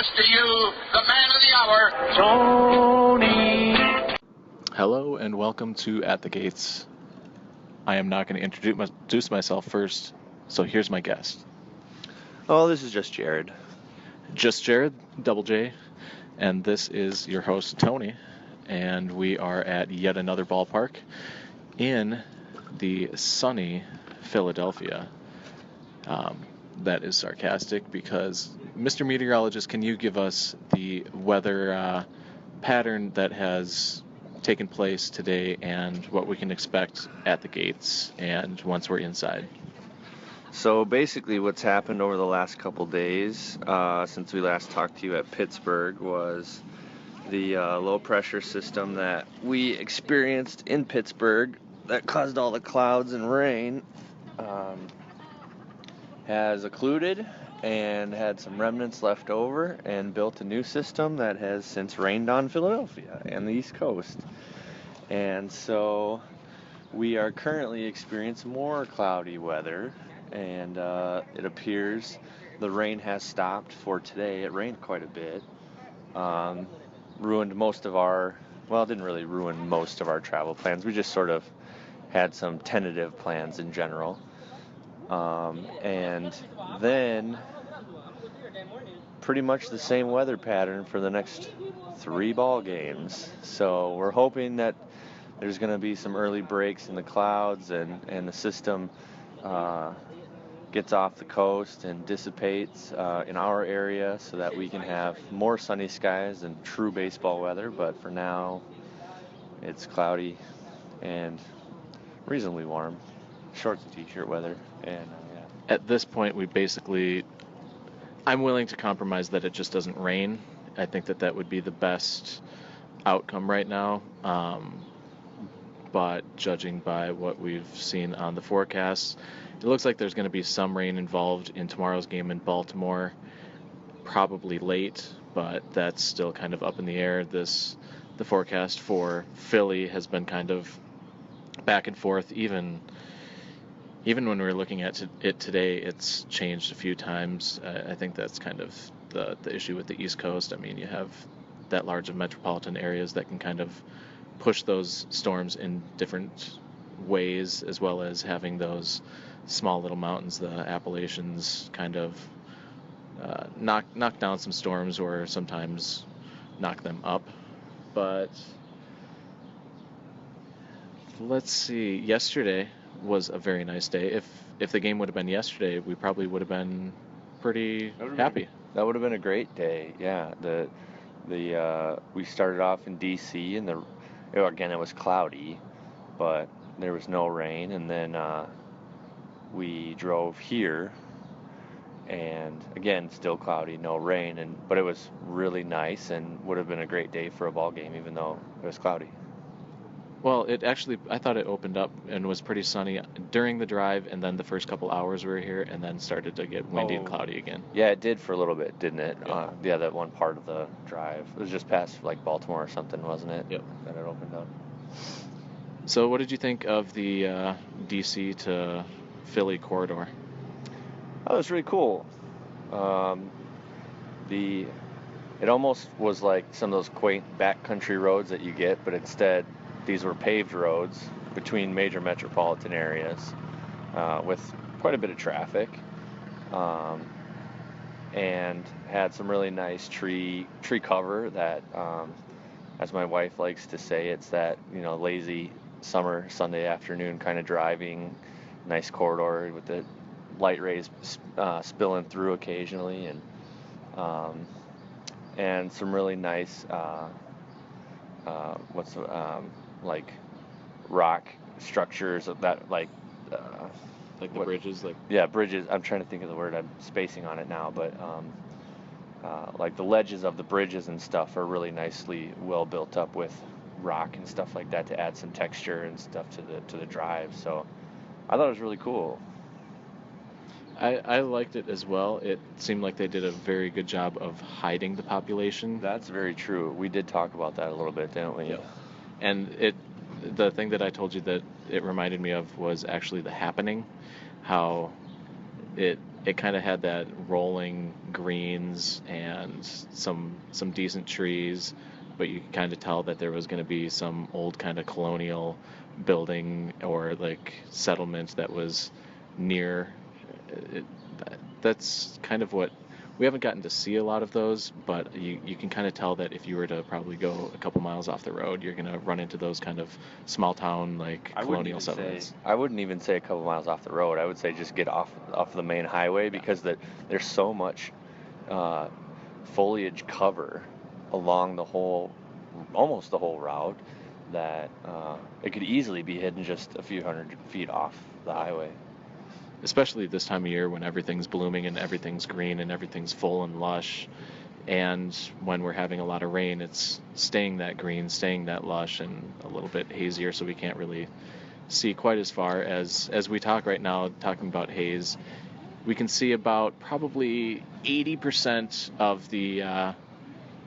introduce to you the man of the hour, Tony. Hello and welcome to At the Gates. I am not going to introduce myself first, so here's my guest. Oh, this is just Jared. Just Jared, double J, and this is your host, Tony, and we are at yet another ballpark in the sunny Philadelphia. That is sarcastic because, Mr. Meteorologist, can you give us the weather pattern that has taken place today and what we can expect at the gates and once we're inside? So basically what's happened over the last couple days since we last talked to you at Pittsburgh was the low pressure system that we experienced in Pittsburgh that caused all the clouds and rain has occluded and had some remnants left over and built a new system that has since rained on Philadelphia and the East Coast. And so we are currently experiencing more cloudy weather, and it appears the rain has stopped for today. It rained quite a bit. Ruined most of our, well, it didn't really ruin most of our travel plans. We just sort of had some tentative plans in general. And then pretty much the same weather pattern for the next 3 ball games. So we're hoping that there's going to be some early breaks in the clouds and the system gets off the coast and dissipates in our area so that we can have more sunny skies and true baseball weather. But for now, it's cloudy and reasonably warm. Shorts and t-shirt weather. And At this point, I'm willing to compromise that it just doesn't rain. I think that would be the best outcome right now. But judging by what we've seen on the forecast, it looks like there's going to be some rain involved in tomorrow's game in Baltimore, probably late, but that's still kind of up in the air. The forecast for Philly has been kind of back and forth. Even when we were looking at it today, it's changed a few times. I think that's kind of the issue with the East Coast. I mean, you have that large of metropolitan areas that can kind of push those storms in different ways, as well as having those small little mountains, the Appalachians, kind of knock down some storms or sometimes knock them up. But let's see, yesterday was a very nice day. If the game would have been yesterday, we probably would have been pretty happy. That would have been a great day. Yeah, we started off in DC and again it was cloudy, but there was no rain, and then we drove here and again still cloudy, no rain, but it was really nice and would have been a great day for a ball game even though it was cloudy. Well, I thought it opened up and was pretty sunny during the drive, and then the first couple hours we were here, and then started to get windy and cloudy again. Yeah, it did for a little bit, didn't it? Yeah. That one part of the drive. It was just past, like, Baltimore or something, wasn't it? Yep. That it opened up. So what did you think of the D.C. to Philly corridor? Oh, it was really cool. It almost was like some of those quaint backcountry roads that you get, but instead these were paved roads between major metropolitan areas with quite a bit of traffic, and had some really nice tree cover that, as my wife likes to say, it's that lazy summer Sunday afternoon kind of driving, nice corridor with the light rays spilling through occasionally, and some really nice like rock structures of that, like the bridges, bridges. I'm trying to think of the word. I'm spacing on it now, but like the ledges of the bridges and stuff are really nicely well built up with rock and stuff like that to add some texture and stuff to the drive. So I thought it was really cool. I liked it as well. It seemed like they did a very good job of hiding the population. That's very true. We did talk about that a little bit, didn't we? Yeah. And the thing that I told you that it reminded me of was actually The Happening, how it it kind of had that rolling greens and some decent trees, but you could kind of tell that there was going to be some old kind of colonial building or like settlement that was near. It, that's kind of what we haven't gotten to see a lot of those, but you can kind of tell that if you were to probably go a couple miles off the road, you're going to run into those kind of small town like colonial settlements. I wouldn't even say a couple miles off the road. I would say just get off the main highway, because there's so much foliage cover along almost the whole route, that it could easily be hidden just a few hundred feet off the highway. Especially this time of year when everything's blooming and everything's green and everything's full and lush. And when we're having a lot of rain, it's staying that green, staying that lush, and a little bit hazier, so we can't really see quite as far as we talk right now, talking about haze. We can see about probably 80% of the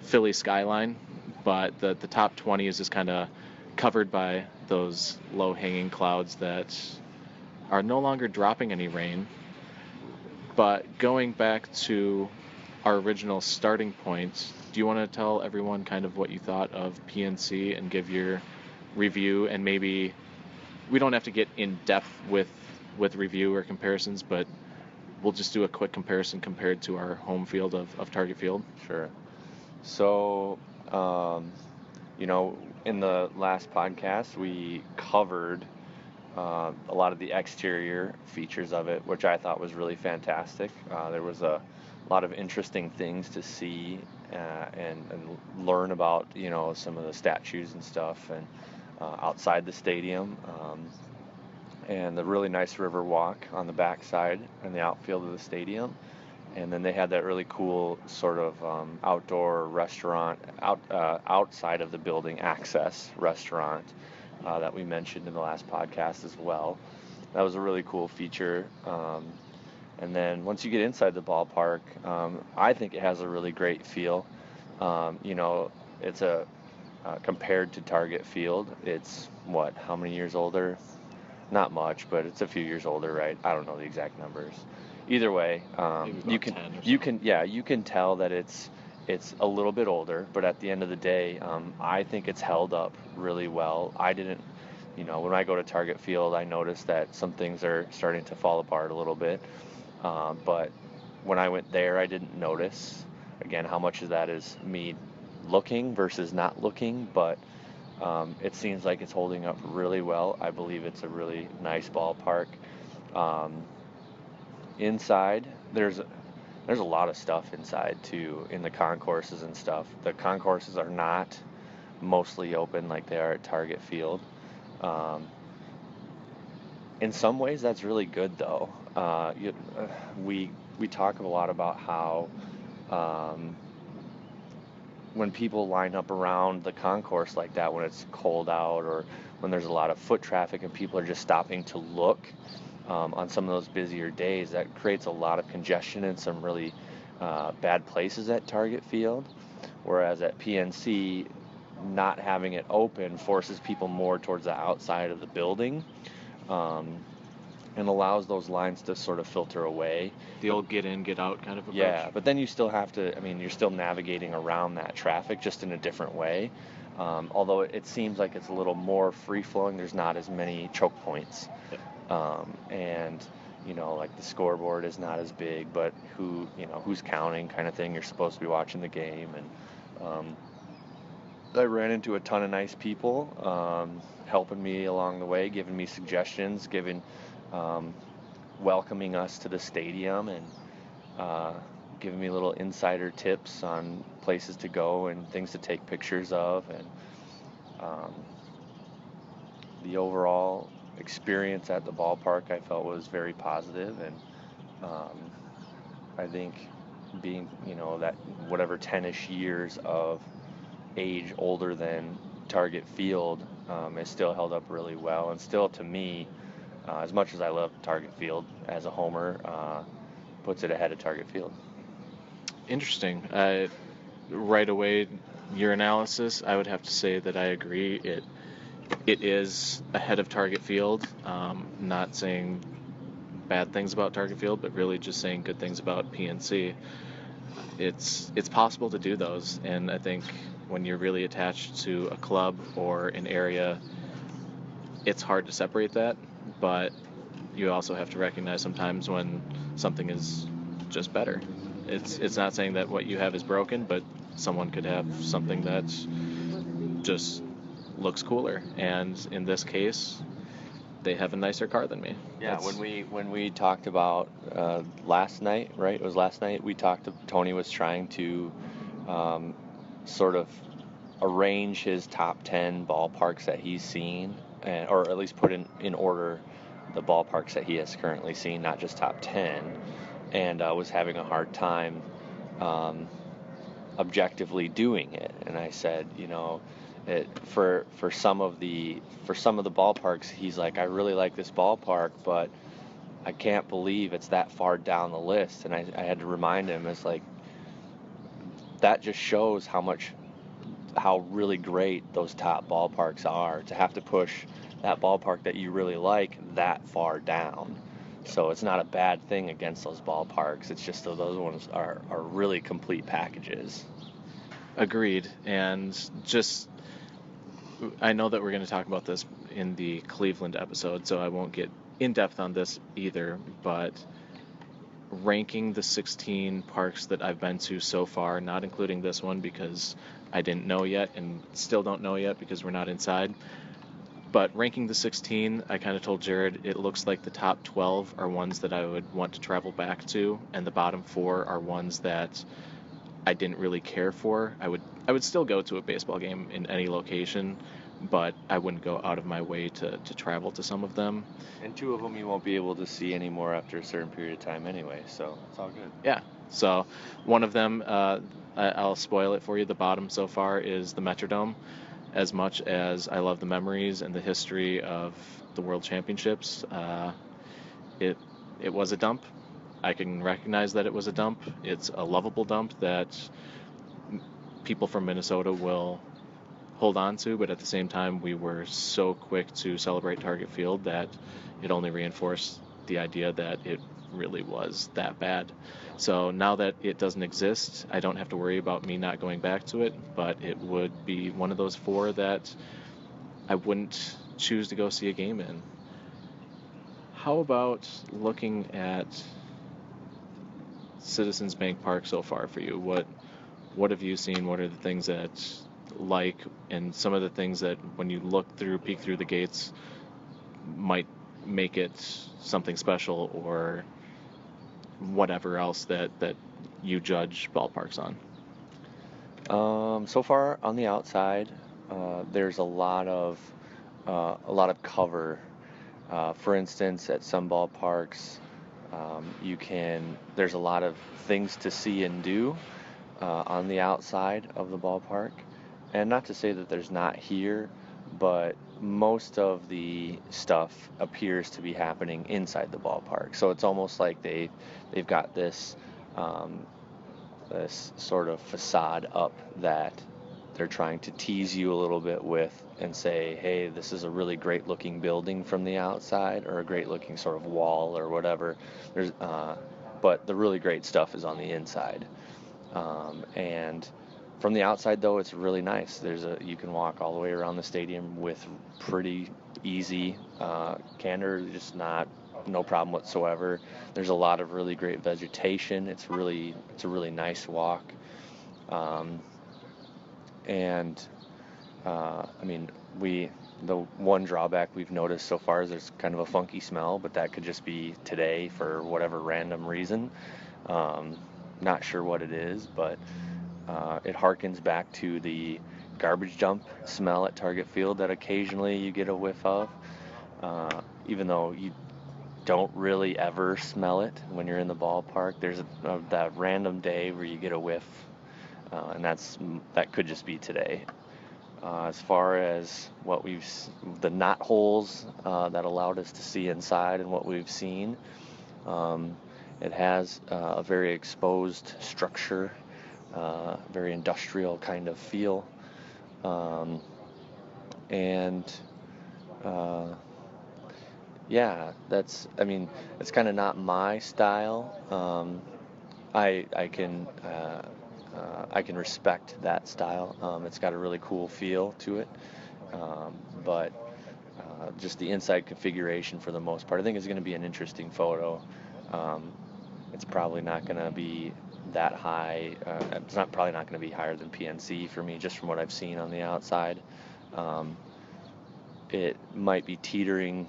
Philly skyline, but the top 20 is just kind of covered by those low-hanging clouds that are no longer dropping any rain. But going back to our original starting point, do you want to tell everyone kind of what you thought of PNC and give your review? And maybe we don't have to get in depth with review or comparisons, but we'll just do a quick comparison compared to our home field of Target Field. Sure. So, in the last podcast, we covered a lot of the exterior features of it, which I thought was really fantastic. There was a lot of interesting things to see and learn about, some of the statues and stuff, and outside the stadium, and the really nice river walk on the backside and the outfield of the stadium. And then they had that really cool sort of outdoor restaurant outside of the building access restaurant that we mentioned in the last podcast as well. That was a really cool feature. And then once you get inside the ballpark, I think it has a really great feel. It's compared to Target Field, it's how many years older? Not much, but it's a few years older, right? I don't know the exact numbers. Either way, you can tell that it's a little bit older, but at the end of the day, I think it's held up really well. I didn't, when I go to Target Field, I notice that some things are starting to fall apart a little bit, but when I went there, I didn't notice. Again, how much of that is me looking versus not looking, but it seems like it's holding up really well. I believe it's a really nice ballpark. Inside, there's a lot of stuff inside too, in the concourses and stuff. The concourses are not mostly open like they are at Target Field. In some ways, that's really good though. We talk a lot about how when people line up around the concourse like that, when it's cold out or when there's a lot of foot traffic and people are just stopping to look, on some of those busier days, that creates a lot of congestion in some really bad places at Target Field. Whereas at PNC, not having it open forces people more towards the outside of the building, and allows those lines to sort of filter away. The old get in, get out kind of approach. Yeah, but then you still have to, you're still navigating around that traffic just in a different way. Although it seems like it's a little more free-flowing, there's not as many choke points. And like the scoreboard is not as big, but who's counting kind of thing. You're supposed to be watching the game. And I ran into a ton of nice people helping me along the way, giving me suggestions, welcoming us to the stadium, and giving me little insider tips on places to go and things to take pictures of. And the overall experience at the ballpark I felt was very positive, and I think being that whatever 10ish years of age older than Target Field, is still held up really well, and still to me, as much as I love Target Field as a homer, puts it ahead of Target Field. Interesting. Right away, your analysis, I would have to say that I agree. It is ahead of Target Field. Not saying bad things about Target Field, but really just saying good things about PNC. It's possible to do those, and I think when you're really attached to a club or an area, it's hard to separate that, but you also have to recognize sometimes when something is just better. It's not saying that what you have is broken, but someone could have something that just looks cooler, and in this case, they have a nicer car than me. Yeah, when we talked about last night, right? It was last night we talked. Tony was trying to sort of arrange his top 10 ballparks that he's seen, or at least put in order the ballparks that he has currently seen, not just top 10, and was having a hard time objectively doing it. And I said, for some of the ballparks, he's like, I really like this ballpark, but I can't believe it's that far down the list. And I had to remind him, it's like, that just shows how really great those top ballparks are, to have to push that ballpark that you really like that far down. So it's not a bad thing against those ballparks. It's just that those ones are really complete packages. Agreed. And just, I know that we're going to talk about this in the Cleveland episode, so I won't get in depth on this either, but ranking the 16 parks that I've been to so far, not including this one because I didn't know yet and still don't know yet because we're not inside, but ranking the 16, I kind of told Jared it looks like the top 12 are ones that I would want to travel back to, and the bottom 4 are ones that I didn't really care for. I would still go to a baseball game in any location, but I wouldn't go out of my way to travel to some of them. And 2 of them you won't be able to see anymore after a certain period of time anyway, so it's all good. Yeah. So one of them, I'll spoil it for you, the bottom so far is the Metrodome. As much as I love the memories and the history of the World Championships, it was a dump. I can recognize that it was a dump. It's a lovable dump that people from Minnesota will hold on to, but at the same time, we were so quick to celebrate Target Field that it only reinforced the idea that it really was that bad. So now that it doesn't exist, I don't have to worry about me not going back to it, but it would be one of those 4 that I wouldn't choose to go see a game in. How about looking at Citizens Bank Park so far for you? What have you seen? What are the things that like, and some of the things that when you peek through the gates might make it something special, or whatever else that you judge ballparks on? So far on the outside, there's a lot of cover. For instance, at some ballparks, there's a lot of things to see and do on the outside of the ballpark. And not to say that there's not here, but most of the stuff appears to be happening inside the ballpark. So it's almost like they've got this sort of facade up that they're trying to tease you a little bit with and say, hey, this is a really great looking building from the outside, or a great looking sort of wall or whatever. But the really great stuff is on the inside. And from the outside, though, it's really nice. You can walk all the way around the stadium with pretty easy candor, just no problem whatsoever. There's a lot of really great vegetation. It's a really nice walk. The one drawback we've noticed so far is there's kind of a funky smell, but that could just be today for whatever random reason. Not sure what it is, but it harkens back to the garbage dump smell at Target Field that occasionally you get a whiff of, even though you don't really ever smell it when you're in the ballpark. There's that random day where you get a whiff, and that could just be today. As far as the knot holes that allowed us to see inside and what we've seen, it has a very exposed structure, very industrial kind of feel, and Yeah, I mean, it's kind of not my style. I can respect that style. It's got a really cool feel to it. But just the inside configuration for the most part, I think is going to be an interesting photo. Um, it's probably not going to be that high. It's not probably not going to be higher than PNC for me, just from what I've seen on the outside. Um, it might be teetering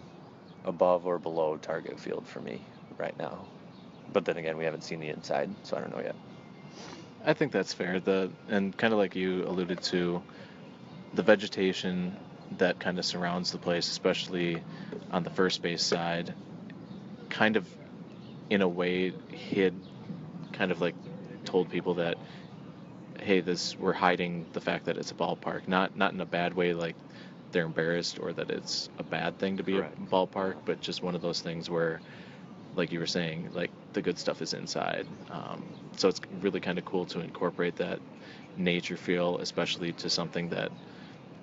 above or below target field for me right now. But then again, we haven't seen the inside, so I don't know yet. I think that's fair. And kind of like you alluded to, the vegetation that kind of surrounds the place, especially on the first base side, kind of in a way hid, kind of like told people that, hey, this we're hiding the fact that it's a ballpark, not in a bad way like they're embarrassed or that it's a bad thing to be Correct. a ballpark, but just one of those things where, like you were saying, like the good stuff is inside. So it's really kind of cool to incorporate that nature feel, especially to something that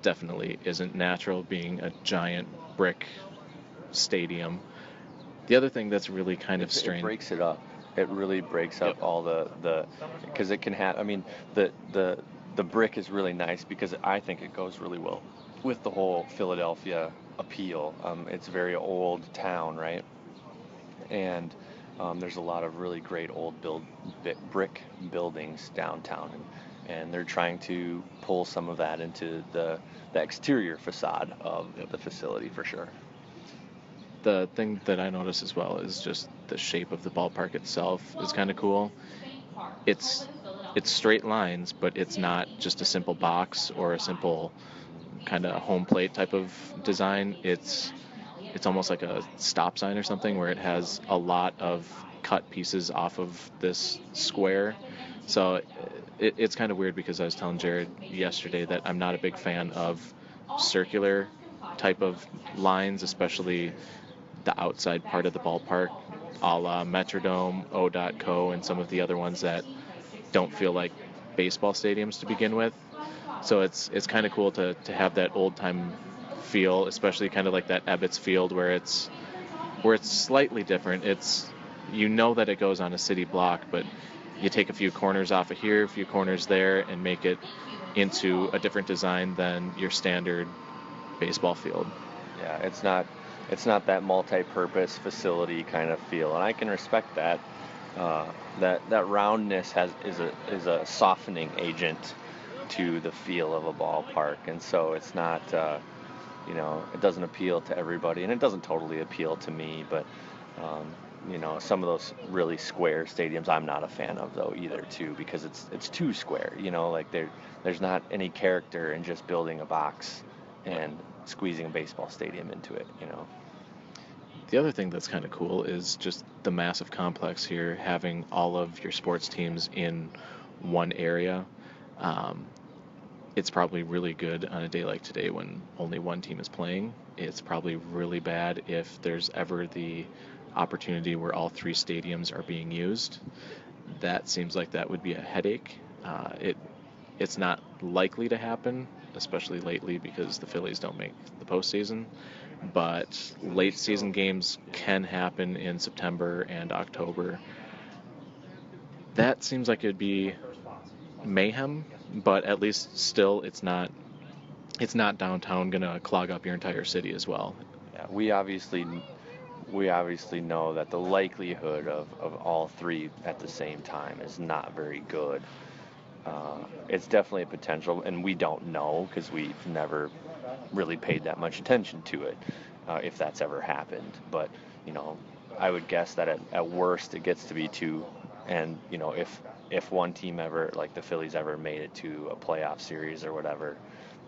definitely isn't natural, being a giant brick stadium. The other thing that's really kind of It strange. breaks it up. It really breaks Yep. up all the because it can have. I mean, the brick is really nice because I think it goes really well with the whole Philadelphia appeal. It's a very old town, right? And there's a lot of really great old brick buildings downtown, and they're trying to pull some of that into the exterior facade of Yep. the facility for sure. The thing that I notice as well is just the shape of the ballpark itself is kind of cool. It's it's straight lines, but it's not just a simple box or a simple kind of home plate type of design. It's almost like a stop sign or something where it has a lot of cut pieces off of this square. So it's kind of weird because I was telling Jared yesterday that I'm not a big fan of circular type of lines, especially the outside part of the ballpark, a la Metrodome, O.co, and some of the other ones that don't feel like baseball stadiums to begin with. So it's kind of cool to have that old time feel, especially kind of like that Ebbets Field where it's slightly different. It's you know that it goes on a city block, but you take a few corners off of here, a few corners there, and make it into a different design than your standard baseball field. Yeah, it's not that multi-purpose facility kind of feel, and I can respect that. That roundness is a softening agent to the feel of a ballpark, and so it's not it doesn't appeal to everybody, and it doesn't totally appeal to me, but um, some of those really square stadiums I'm not a fan of though either too because it's too square. Like there's not any character in just building a box Yep. and squeezing a baseball stadium into it. The other thing that's kind of cool is just the massive complex here, having all of your sports teams in one area. Um, it's probably really good on a day like today when only one team is playing. It's probably really bad if there's ever the opportunity where all three stadiums are being used. That seems like that would be a headache. It's not likely to happen, especially lately because the Phillies don't make the postseason. But late season games can happen in September and October. That seems like it'd be mayhem, but at least still it's not downtown gonna clog up your entire city as well. Yeah, we obviously know that the likelihood of all three at the same time is not very good. It's definitely a potential, and we don't know because we've never really paid that much attention to it, if that's ever happened. But you know, I would guess that at worst it gets to be two, and if one team ever, like the Phillies, ever made it to a playoff series or whatever,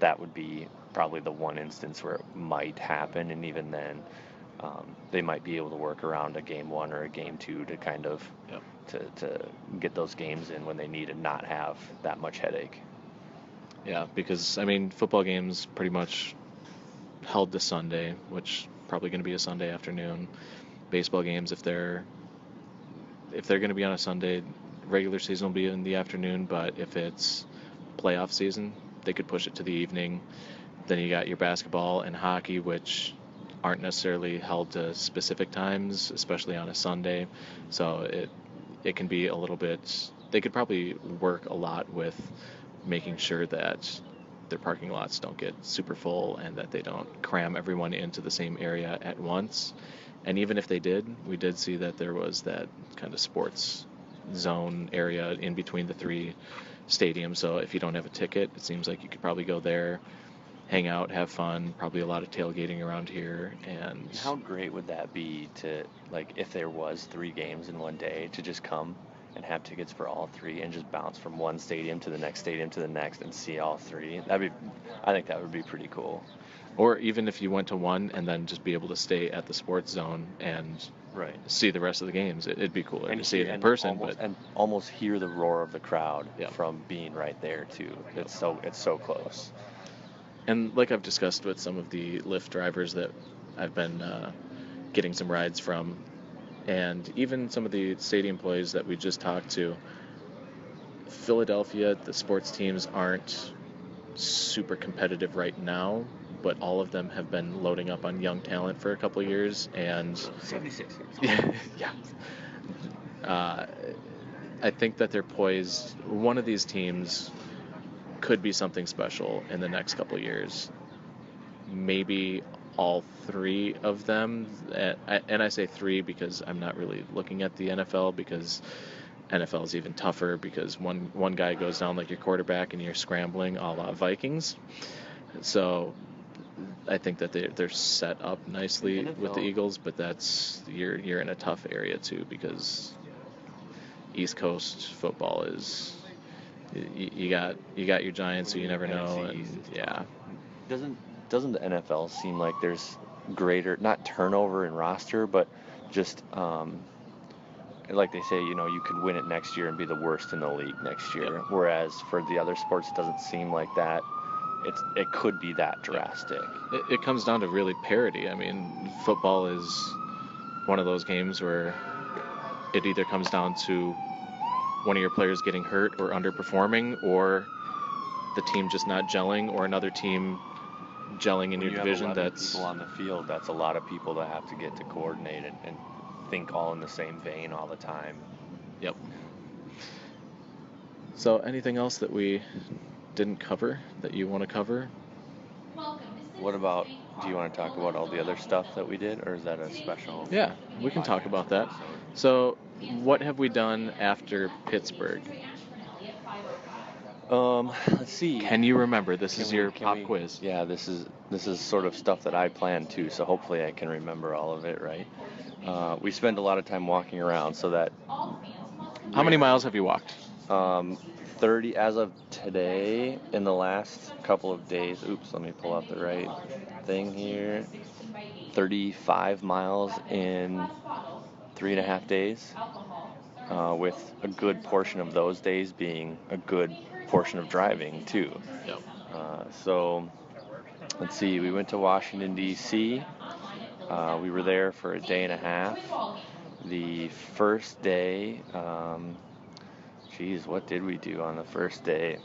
that would be probably the one instance where it might happen, and even then, they might be able to work around a game one or a game two to kind of Yep. to get those games in when they need and not have that much headache. Yeah, because I mean football games pretty much held to Sunday, which probably going to be a Sunday afternoon. Baseball games, if they're going to be on a Sunday, regular season will be in the afternoon. But if it's playoff season, they could push it to the evening. Then you got your basketball and hockey, which aren't necessarily held to specific times, especially on a Sunday. So it can be a little bit. They could probably work a lot with making sure that their parking lots don't get super full and that they don't cram everyone into the same area at once. And even if they did, we did see that there was that kind of sports zone area in between the three stadiums. So if you don't have a ticket, it seems like you could probably go there, hang out, have fun. Probably a lot of tailgating around here. And How great would that be to, like, if there was 3 games in one day, to just come and have tickets for all 3 and just bounce from one stadium to the next stadium to the next and see all 3? I think that would be pretty cool. or even if you went to one and then just be able to stay at the sports zone and Right. see the rest of the games. It'd be cooler And to see it in and person, almost, but and almost hear the roar of the crowd Yeah. from being right there too. It's so close. and like I've discussed with some of the Lyft drivers that I've been getting some rides from, and even some of the stadium employees that we just talked to, Philadelphia, the sports teams aren't super competitive right now, but all of them have been loading up on young talent for a couple of years, and 76 yeah, I think that they're poised. One of these teams could be something special in the next couple of years. Maybe all 3 of them, and I say 3 because I'm not really looking at the NFL, because NFL is even tougher because one guy goes down like your quarterback and you're scrambling a la Vikings. So I think that they're set up nicely with the Eagles, but that's you're in a tough area too, because East Coast football is you got your Giants, so you never know, and yeah. Doesn't the NFL seem like there's greater, not turnover in roster, but just like they say, you could win it next year and be the worst in the league next year. Yep. Whereas for the other sports, it doesn't seem like that. It could be that drastic. It comes down to really parity. I mean, football is one of those games where it either comes down to one of your players getting hurt or underperforming, or the team just not gelling, or another team gelling in When your you division. have 11 That's people on the field. That's a lot of people that have to get to coordinate and think all in the same vein all the time. Yep. So anything else that we didn't cover that you want to cover? What about, do you want to talk about all the other stuff that we did, or is that a special? Yeah, we can talk about that. So what have we done after Pittsburgh? Let's see. Can you remember? This is your pop quiz. Yeah, this is sort of stuff that I planned too, so hopefully I can remember all of it, right? We spend a lot of time walking around, so that. How many miles have you walked? 30 as of today. In the last couple of days. Oops, let me pull out the right thing here. 35 miles in 3.5 days. With a good portion of those days being a good portion of driving too. Yep. So let's see, we went to Washington, D.C. We were there for a day and a half. The first day, what did we do on the first day?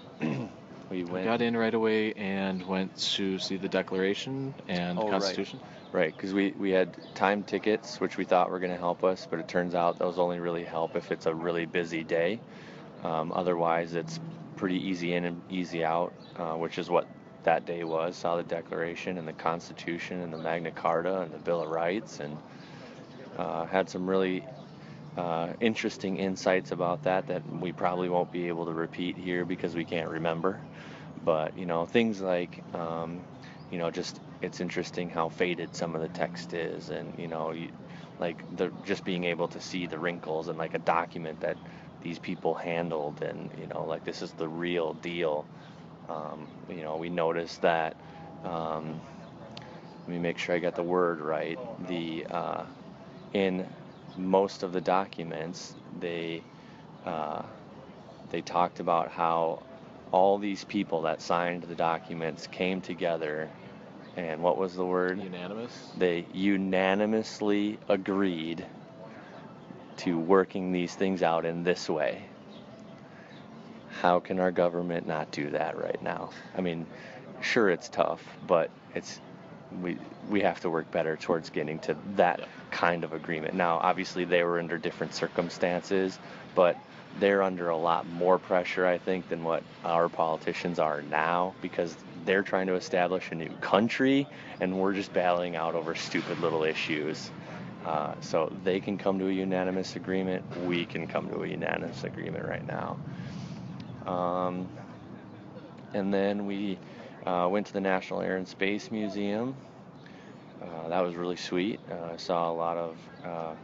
We got in right away and went to see the Declaration and Constitution. Right, because we had timed tickets, which we thought were going to help us, but it turns out those only really help if it's a really busy day. Otherwise, it's pretty easy in and easy out, which is what that day was. Saw the Declaration and the Constitution and the Magna Carta and the Bill of Rights, and had some really interesting insights about that we probably won't be able to repeat here because we can't remember. But, things like, just it's interesting how faded some of the text is, and, just being able to see the wrinkles and like a document that these people handled, and, like this is the real deal. We noticed that, let me make sure I got the word right, in most of the documents, they talked about how all these people that signed the documents came together, and what was the word? Unanimous? They unanimously agreed to working these things out in this way. How can our government not do that right now? I mean, sure, it's tough, but it's we have to work better towards getting to that Yeah. kind of agreement. Now, obviously, they were under different circumstances, but they're under a lot more pressure, I think, than what our politicians are now, because they're trying to establish a new country, and we're just battling out over stupid little issues. So they can come to a unanimous agreement. We can come to a unanimous agreement right now. Um, and then we went to the National Air and Space Museum. That was really sweet. I saw a lot of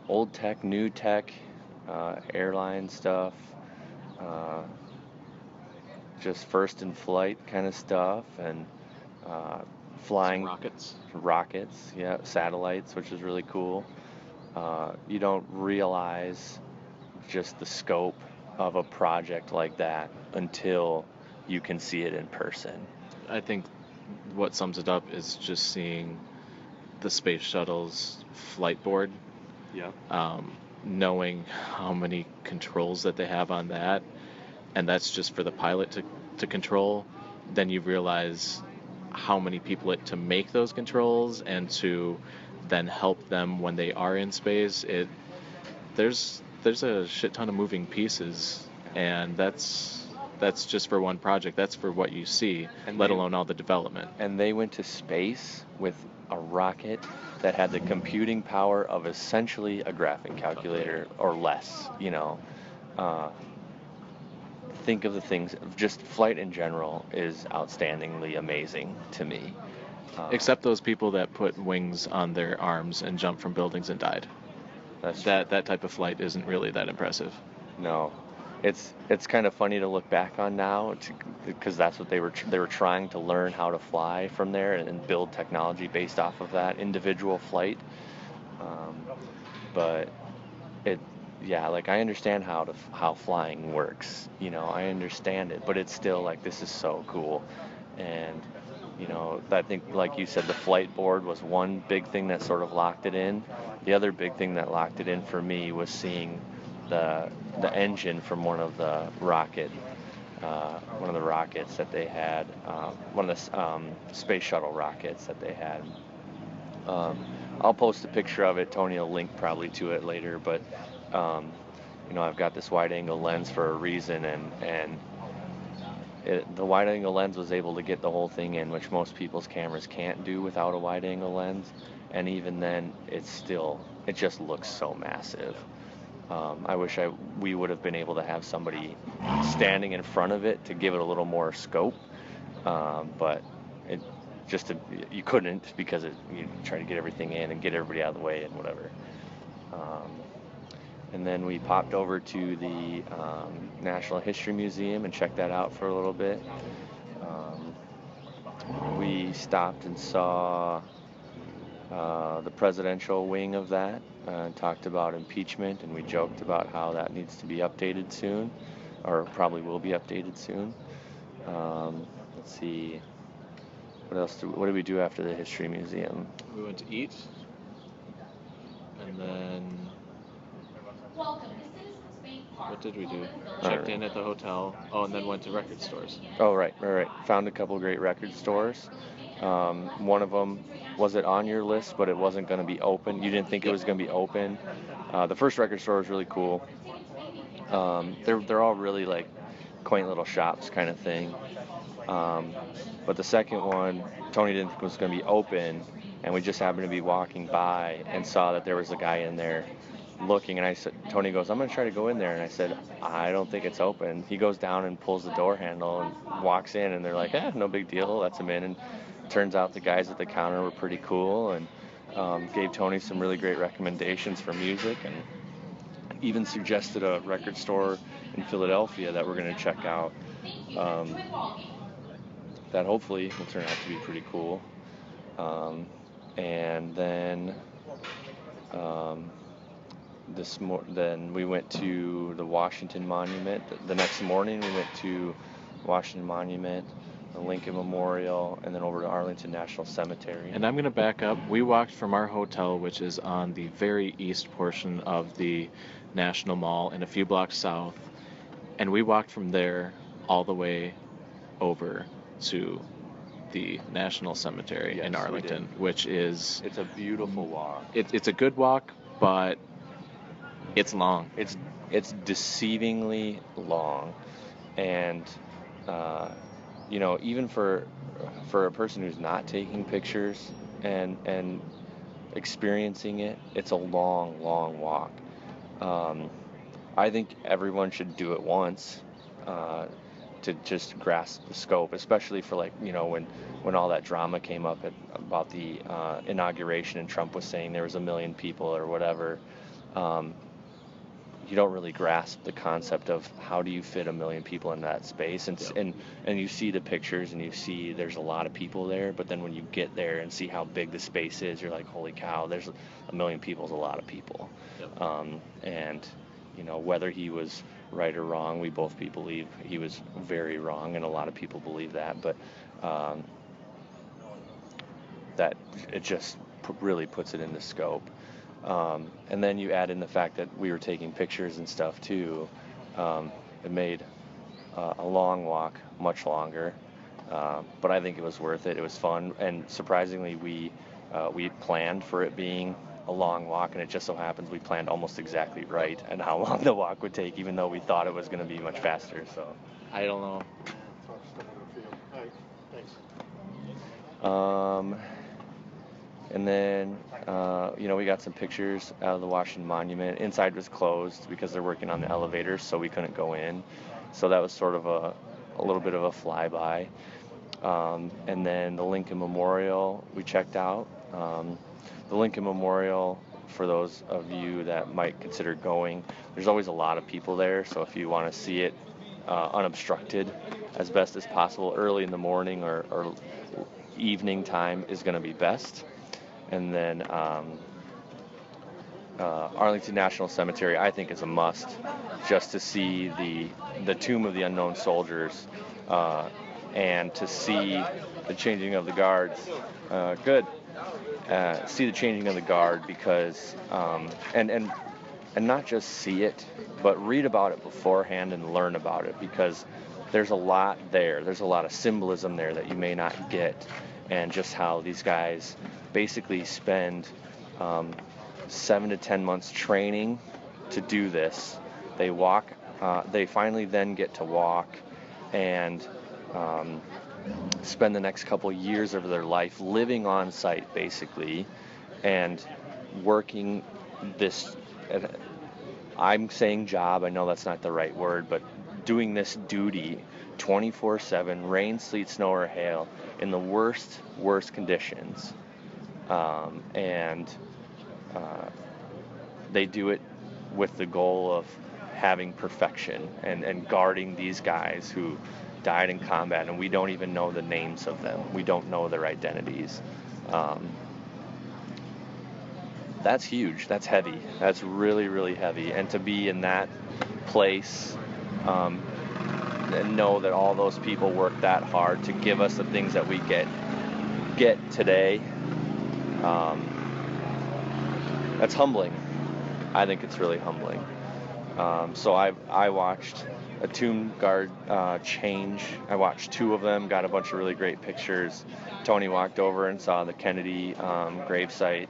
old tech, new tech, airline stuff, uh, just first in flight kind of stuff, and flying Some rockets, yeah, satellites, which is really cool. You don't realize just the scope of a project like that until you can see it in person. I think what sums it up is just seeing the space shuttle's flight board, Yeah. knowing how many controls that they have on that, and that's just for the pilot to control. Then you realize how many people it to make those controls and to then help them when they are in space. There's a shit ton of moving pieces, and that's just for one project. That's for what you see, let alone all the development. And they went to space with a rocket that had the computing power of essentially a graphing calculator or less. Think of the things. Just flight in general is outstandingly amazing to me. Except those people that put wings on their arms and jumped from buildings and died. That type of flight isn't really that impressive. No, it's kind of funny to look back on now, because that's what they were trying to learn how to fly from there and build technology based off of that individual flight. But like I understand how flying works. I understand it, but it's still like, this is so cool. And I think, like you said, the flight board was one big thing that sort of locked it in. The other big thing that locked it in for me was seeing the engine from one of the rockets that they had, one of the space shuttle rockets that they had. I'll post a picture of it. Tony will link probably to it later, but I've got this wide-angle lens for a reason, and the wide-angle lens was able to get the whole thing in, which most people's cameras can't do without a wide-angle lens. And even then, it just looks so massive. I wish we would have been able to have somebody standing in front of it to give it a little more scope, but you couldn't, because you try to get everything in and get everybody out of the way and whatever. And then we popped over to the National History Museum and checked that out for a little bit. We stopped and saw the presidential wing of that, and talked about impeachment, and we joked about how that needs to be updated soon, or probably will be updated soon. Let's see, what did we do after the History Museum? We went to eat, and then what did we do? Checked in at the hotel. Oh, and then went to record stores. Oh, right. Found a couple great record stores. One of them, was it on your list, but it wasn't going to be open? You didn't think it was going to be open? The first record store was really cool. They're all really like quaint little shops kind of thing. But the second one, Tony didn't think was going to be open, and we just happened to be walking by and saw that there was a guy in there looking, and Tony goes, "I'm going to try to go in there," and I said, "I don't think it's open." He goes down and pulls the door handle and walks in, and they're like, no big deal, lets him in, and turns out the guys at the counter were pretty cool, and gave Tony some really great recommendations for music, and even suggested a record store in Philadelphia that we're going to check out, that hopefully will turn out to be pretty cool. And then then we went to the Washington Monument. The next morning we went to Washington Monument, the Lincoln Memorial, and then over to Arlington National Cemetery. And I'm going to back up. We walked from our hotel, which is on the very east portion of the National Mall and a few blocks south, and we walked from there all the way over to the National Cemetery Yes, in we Arlington, did. which is It's a beautiful walk. it's a good walk, but it's long. It's deceivingly long, and even for a person who's not taking pictures and experiencing it, it's a long, long walk. I think everyone should do it once to just grasp the scope, especially for when all that drama came up about the inauguration and Trump was saying there was 1 million people or whatever. You don't really grasp the concept of how do you fit 1 million people in that space, and you see the pictures and you see there's a lot of people there, but then when you get there and see how big the space is, you're like, holy cow, there's 1 million people is a lot of people. Yep. And whether he was right or wrong, we both believe he was very wrong, and a lot of people believe that, but that it just really puts it into scope. And then you add in the fact that we were taking pictures and stuff too. It made a long walk much longer, but I think it was worth it. It was fun, and surprisingly, we planned for it being a long walk, and it just so happens we planned almost exactly right and how long the walk would take, even though we thought it was going to be much faster. So I don't know. And then, we got some pictures out of the Washington Monument. Inside was closed because they're working on the elevators, so we couldn't go in. So that was sort of a little bit of a flyby. And then the Lincoln Memorial we checked out. The Lincoln Memorial, for those of you that might consider going, there's always a lot of people there, so if you want to see it unobstructed as best as possible, early in the morning or evening time is going to be best. And then Arlington National Cemetery, I think, is a must, just to see the Tomb of the Unknown Soldiers and to see the changing of the guards. See the changing of the guard because and not just see it, but read about it beforehand and learn about it, because there's a lot there. There's a lot of symbolism there that you may not get, and just how these guys basically spend 7 to 10 months training to do this. They walk. They finally then get to walk and spend the next couple years of their life living on site, basically, and working this. I'm saying job. I know that's not the right word, but doing this duty 24/7, rain, sleet, snow, or hail, in the worst conditions, and they do it with the goal of having perfection and guarding these guys who died in combat, and we don't even know the names of them. We don't know their identities. That's huge. That's heavy. That's really, really heavy. And to be in that place and know that all those people worked that hard to give us the things that we get today, that's humbling. I think it's really humbling. So I watched a tomb guard change. I watched 2 of them, got a bunch of really great pictures. Tony walked over and saw the Kennedy gravesite,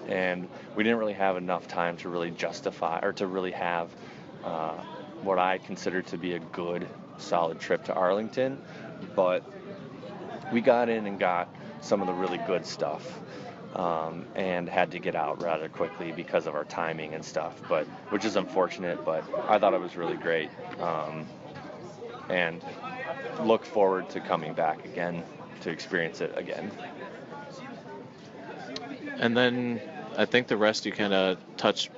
and we didn't really have enough time to really justify or to really have what I consider to be a good, solid trip to Arlington, but we got in and got some of the really good stuff. And had to get out rather quickly because of our timing and stuff, which is unfortunate, but I thought it was really great, and look forward to coming back again to experience it again. And then I think the rest you kind of touched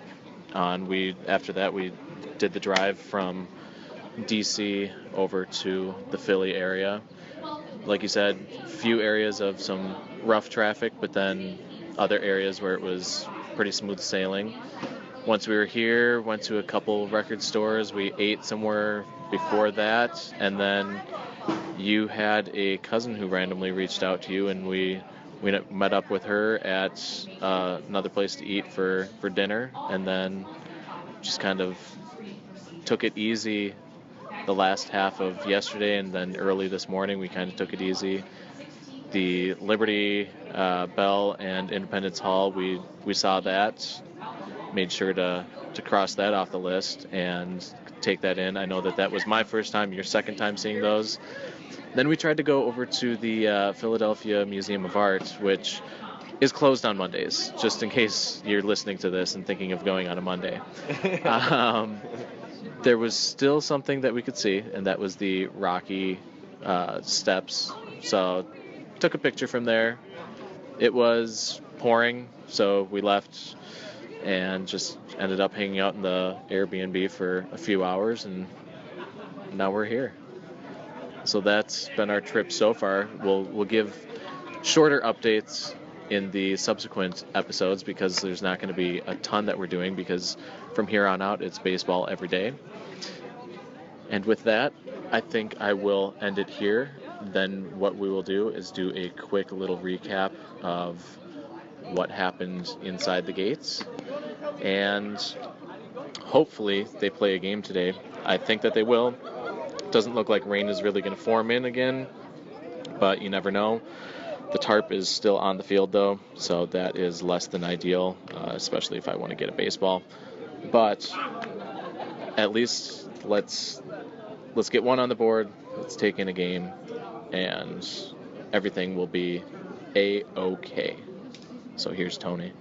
on. After that we did the drive from DC over to the Philly area. Like you said, few areas of some rough traffic, but then other areas where it was pretty smooth sailing. Once we were here, went to a couple record stores. We ate somewhere before that, and then you had a cousin who randomly reached out to you, and we met up with her at another place to eat for dinner, and then just kind of took it easy the last half of yesterday, and then early this morning we kind of took it easy. The Liberty Bell and Independence Hall, we saw that, made sure to cross that off the list and take that in. I know that was my first time, your second time seeing those. Then we tried to go over to the Philadelphia Museum of Art, which is closed on Mondays, just in case you're listening to this and thinking of going on a Monday. There was still something that we could see, and that was the Rocky steps. So took a picture from there. It was pouring, so we left and just ended up hanging out in the Airbnb for a few hours, and now we're here. So that's been our trip so far. We'll give shorter updates in the subsequent episodes because there's not going to be a ton that we're doing, because from here on out it's baseball every day. And with that, I think I will end it here. Then what we will do is do a quick little recap of what happened inside the gates, and hopefully they play a game today. I think that they will. Doesn't look like rain is really going to form in again, but you never know. The tarp is still on the field though, so that is less than ideal, especially if I want to get a baseball. But at least let's get one on the board, let's take in a game, and everything will be A-OK. So here's Tony.